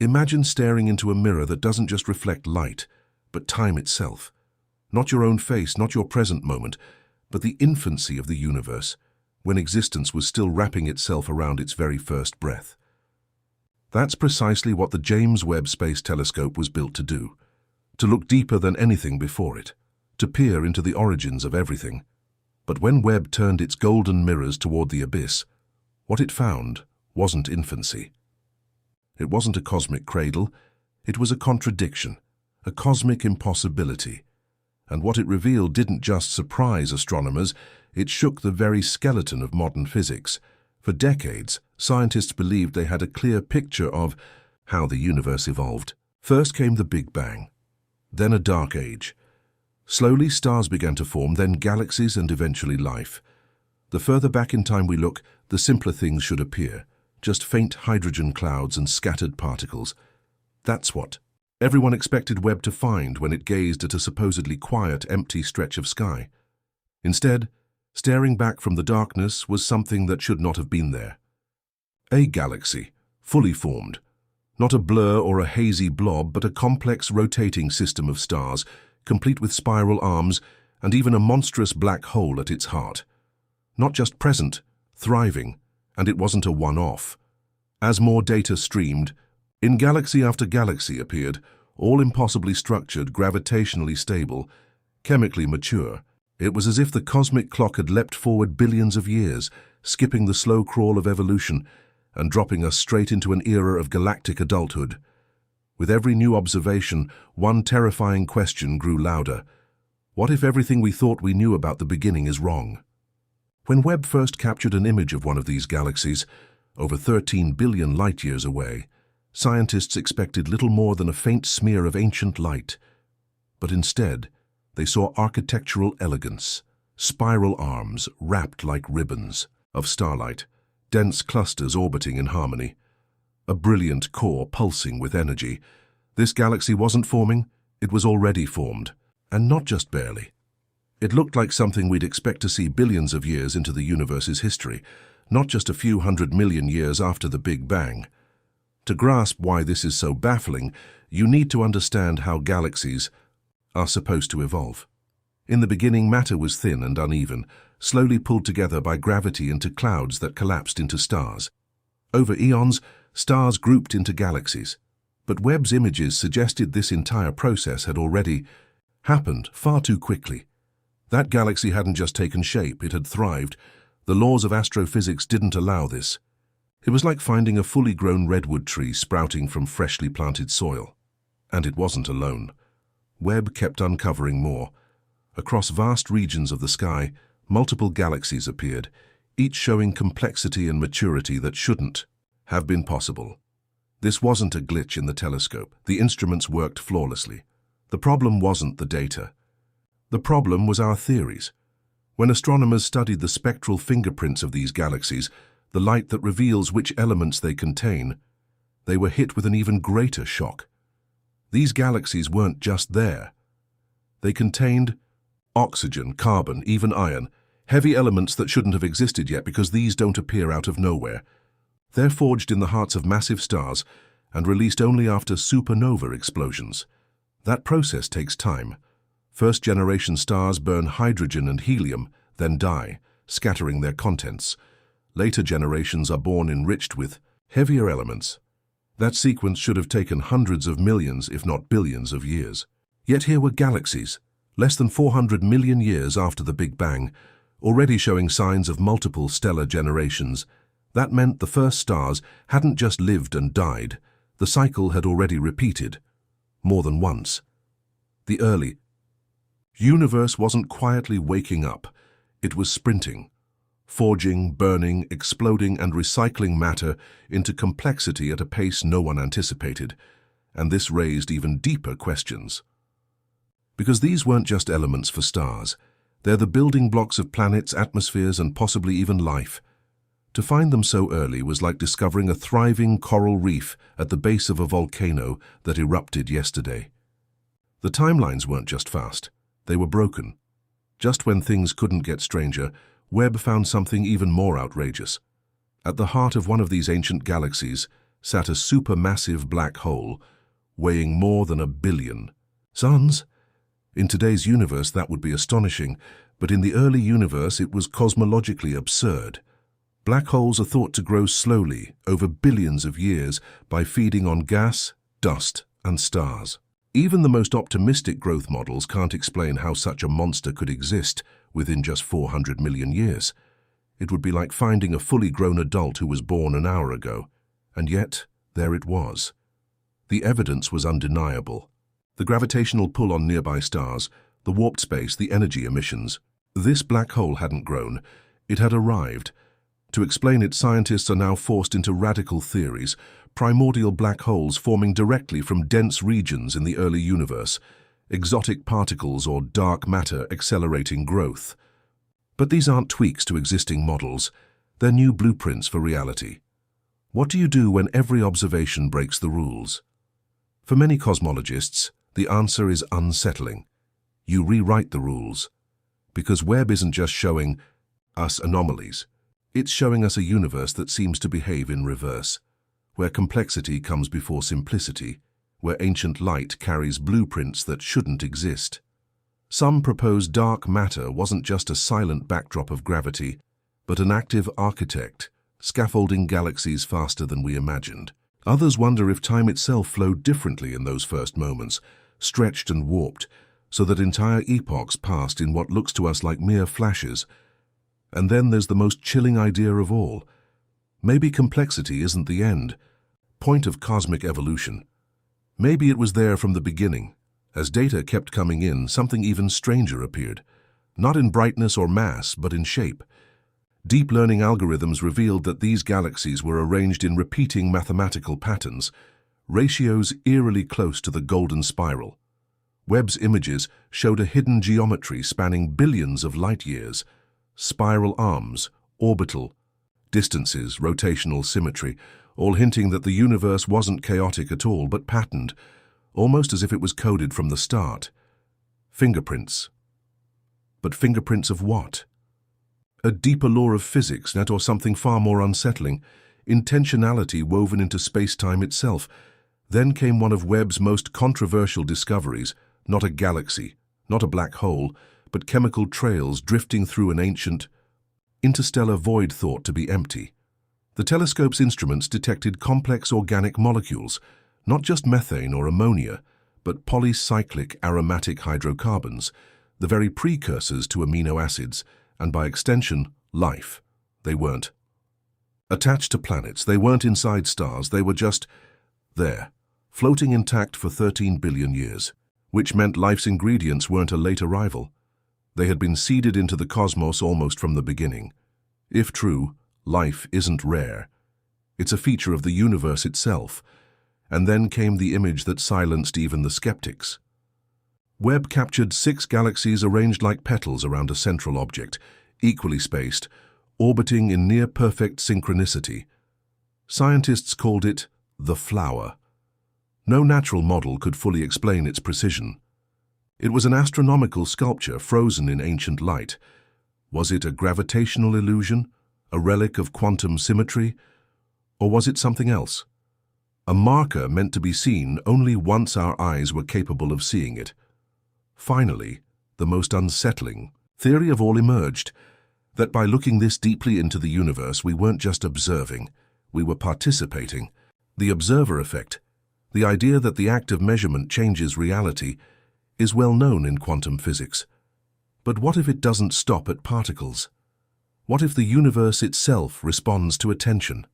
Imagine staring into a mirror that doesn't just reflect light, but time itself. Not your own face, not your present moment, but the infancy of the universe, when existence was still wrapping itself around its very first breath. That's precisely what the James Webb Space Telescope was built to do, to look deeper than anything before it, to peer into the origins of everything. But when Webb turned its golden mirrors toward the abyss, what it found wasn't infancy. It wasn't a cosmic cradle, it was a contradiction, a cosmic impossibility. And what it revealed didn't just surprise astronomers, it shook the very skeleton of modern physics. For decades, scientists believed they had a clear picture of how the universe evolved. First came the Big Bang, then a dark age. Slowly, stars began to form, then galaxies, and eventually life. The further back in time we look, the simpler things should appear, just faint hydrogen clouds and scattered particles. That's what everyone expected Webb to find when it gazed at a supposedly quiet, empty stretch of sky. Instead, staring back from the darkness was something that should not have been there. A galaxy, fully formed. Not a blur or a hazy blob, but a complex rotating system of stars, complete with spiral arms and even a monstrous black hole at its heart. Not just present, thriving, and it wasn't a one-off. As more data streamed, in galaxy after galaxy appeared, all impossibly structured, gravitationally stable, chemically mature. It was as if the cosmic clock had leapt forward billions of years, skipping the slow crawl of evolution and dropping us straight into an era of galactic adulthood. With every new observation, one terrifying question grew louder. What if everything we thought we knew about the beginning is wrong? When Webb first captured an image of one of these galaxies, over 13 billion light-years away, scientists expected little more than a faint smear of ancient light. But instead, they saw architectural elegance, spiral arms wrapped like ribbons of starlight, dense clusters orbiting in harmony, a brilliant core pulsing with energy. This galaxy wasn't forming, it was already formed, and not just barely. It looked like something we'd expect to see billions of years into the universe's history, not just a few 100 million years after the Big Bang. To grasp why this is so baffling, you need to understand how galaxies are supposed to evolve. In the beginning, matter was thin and uneven, slowly pulled together by gravity into clouds that collapsed into stars. Over eons, stars grouped into galaxies. But Webb's images suggested this entire process had already happened far too quickly. That galaxy hadn't just taken shape, it had thrived. The laws of astrophysics didn't allow this. It was like finding a fully grown redwood tree sprouting from freshly planted soil. And it wasn't alone. Webb kept uncovering more. Across vast regions of the sky, multiple galaxies appeared, each showing complexity and maturity that shouldn't have been possible. This wasn't a glitch in the telescope. The instruments worked flawlessly. The problem wasn't the data. The problem was our theories. When astronomers studied the spectral fingerprints of these galaxies, the light that reveals which elements they contain, they were hit with an even greater shock. These galaxies weren't just there. They contained oxygen, carbon, even iron, heavy elements that shouldn't have existed yet because these don't appear out of nowhere. They're forged in the hearts of massive stars and released only after supernova explosions. That process takes time. First-generation stars burn hydrogen and helium, then die, scattering their contents. Later generations are born enriched with heavier elements. That sequence should have taken hundreds of millions, if not billions, of years. Yet here were galaxies, less than 400 million years after the Big Bang, already showing signs of multiple stellar generations. That meant the first stars hadn't just lived and died. The cycle had already repeated, more than once. The early universe wasn't quietly waking up. It was sprinting, forging, burning, exploding, and recycling matter into complexity at a pace no one anticipated. And this raised even deeper questions. Because these weren't just elements for stars. They're the building blocks of planets, atmospheres, and possibly even life. To find them so early was like discovering a thriving coral reef at the base of a volcano that erupted yesterday. The timelines weren't just fast, they were broken. Just when things couldn't get stranger, Webb found something even more outrageous. At the heart of one of these ancient galaxies, sat a supermassive black hole, weighing more than 1 billion suns. In today's universe, that would be astonishing, but in the early universe, it was cosmologically absurd. Black holes are thought to grow slowly, over billions of years, by feeding on gas, dust, and stars. Even the most optimistic growth models can't explain how such a monster could exist within just 400 million years. It would be like finding a fully grown adult who was born an hour ago. And yet, there it was. The evidence was undeniable. The gravitational pull on nearby stars, the warped space, the energy emissions. This black hole hadn't grown. It had arrived. To explain it, scientists are now forced into radical theories, primordial black holes forming directly from dense regions in the early universe, exotic particles or dark matter accelerating growth. But these aren't tweaks to existing models. They're new blueprints for reality. What do you do when every observation breaks the rules? For many cosmologists, the answer is unsettling. You rewrite the rules. Because Webb isn't just showing us anomalies. It's showing us a universe that seems to behave in reverse, where complexity comes before simplicity, where ancient light carries blueprints that shouldn't exist. Some propose dark matter wasn't just a silent backdrop of gravity, but an active architect, scaffolding galaxies faster than we imagined. Others wonder if time itself flowed differently in those first moments, stretched and warped, so that entire epochs passed in what looks to us like mere flashes. And then there's the most chilling idea of all. Maybe complexity isn't the end, point of cosmic evolution. Maybe it was there from the beginning. As data kept coming in, something even stranger appeared. Not in brightness or mass, but in shape. Deep learning algorithms revealed that these galaxies were arranged in repeating mathematical patterns, ratios eerily close to the golden spiral. Webb's images showed a hidden geometry spanning billions of light years, spiral arms, orbital distances, rotational symmetry, all hinting that the universe wasn't chaotic at all, but patterned, almost as if it was coded from the start. Fingerprints. But fingerprints of what? A deeper law of physics, or something far more unsettling, intentionality woven into space-time itself. Then came one of Webb's most controversial discoveries, not a galaxy, not a black hole, but chemical trails drifting through an ancient, interstellar void thought to be empty. The telescope's instruments detected complex organic molecules, not just methane or ammonia, but polycyclic aromatic hydrocarbons, the very precursors to amino acids, and by extension, life. They weren't attached to planets, they weren't inside stars, they were just there, floating intact for 13 billion years, which meant life's ingredients weren't a late arrival. They had been seeded into the cosmos almost from the beginning. If true, life isn't rare. It's a feature of the universe itself. And then came the image that silenced even the skeptics. Webb captured 6 galaxies arranged like petals around a central object, equally spaced, orbiting in near-perfect synchronicity. Scientists called it the flower. No natural model could fully explain its precision. It was an astronomical sculpture frozen in ancient light. Was it a gravitational illusion, a relic of quantum symmetry, or was it something else? A marker meant to be seen only once our eyes were capable of seeing it. Finally, the most unsettling theory of all emerged, that by looking this deeply into the universe, we weren't just observing, we were participating. The observer effect, the idea that the act of measurement changes reality, is well known in quantum physics. But what if it doesn't stop at particles? What if the universe itself responds to attention?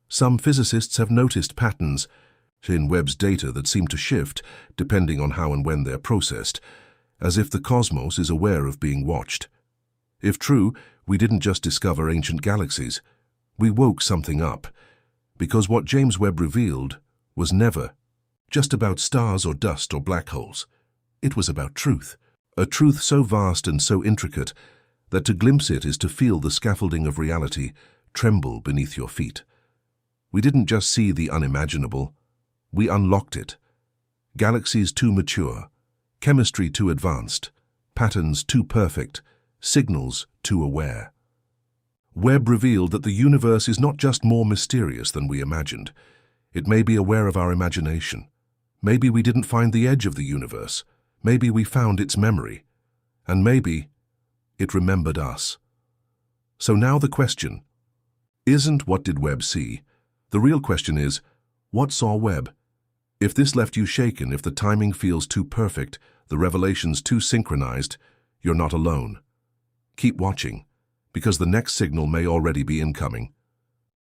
Some physicists have noticed patterns in Webb's data that seem to shift depending on how and when they're processed, as if the cosmos is aware of being watched. If true, we didn't just discover ancient galaxies. We woke something up, because what James Webb revealed was never just about stars or dust or black holes. It was about truth, a truth so vast and so intricate that to glimpse it is to feel the scaffolding of reality tremble beneath your feet. We didn't just see the unimaginable, we unlocked it. Galaxies too mature, chemistry too advanced, patterns too perfect, signals too aware. Webb revealed that the universe is not just more mysterious than we imagined. It may be aware of our imagination. Maybe we didn't find the edge of the universe. Maybe we found its memory. And maybe it remembered us. So now the question isn't what did Webb see? The real question is, what saw Webb? If this left you shaken, if the timing feels too perfect, the revelations too synchronized, you're not alone. Keep watching, because the next signal may already be incoming.